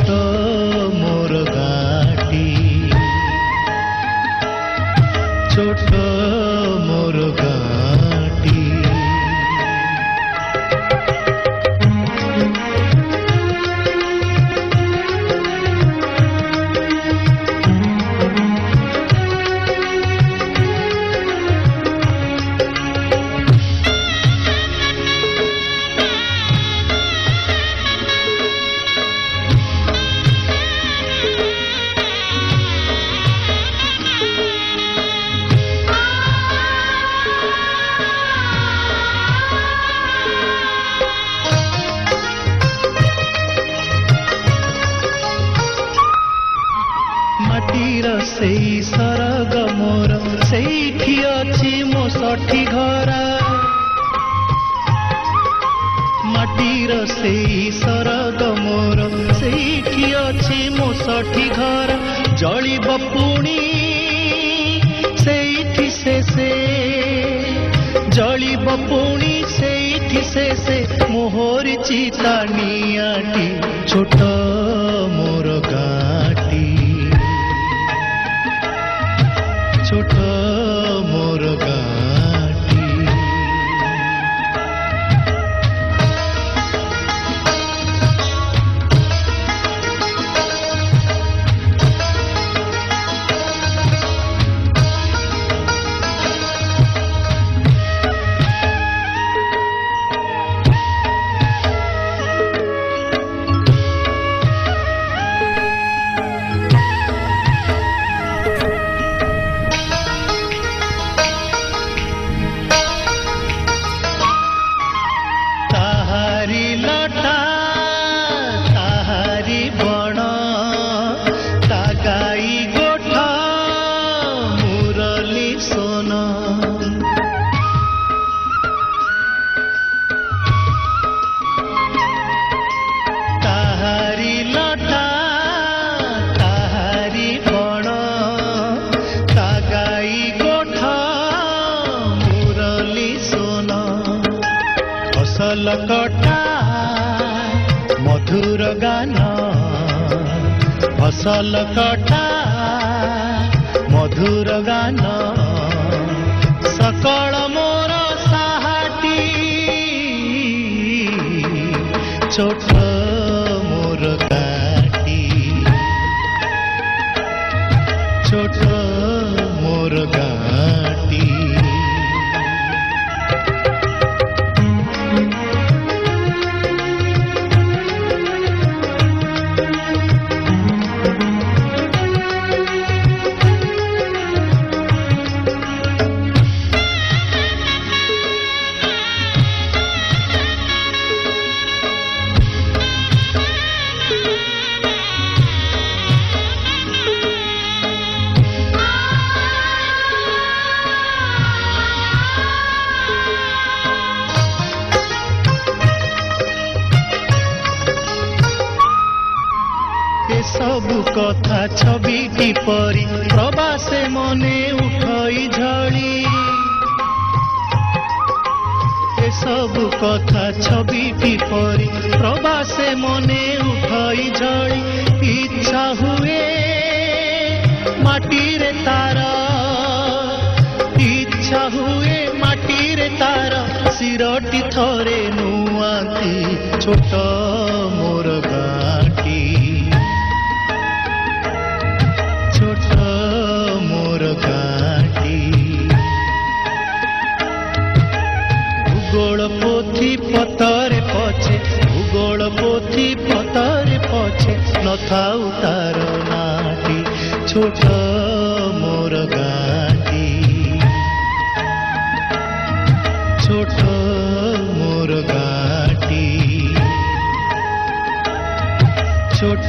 मोर गाटी छोट मोर गाटी सेई सरग मोर सेठी अछि मो सठी घरा माटीर सेई सरग मोर सेठी अछि मो सठी घरा जलिब पुणी सेठी से जलिब पुणी सेठी से मोहर चिता नियाटी छोट मोर गाटी छोट मोर गाटी फसल कटा मधुर गान फसल कटा मधुर गान सकल मोर साहाटी छोट मोर गाटी छोट मोर गाटी सबु कथा छविटी परी प्रवासे मने उठई झड़ी ए सबु कथा छविटी परी प्रवासे मने उठई झड़ी इच्छा हुए माटी रे तार इच्छा हुए माटी रे तार सिरटी थरे नुआती छोट मोर गाटी छोट मोर गाटी भूगोल पोथी पतरे पछे भूगोल पोथी पतरे पछे नथाउ तार नाटी छोट मोर गाटी छोट मोर गाटी छोट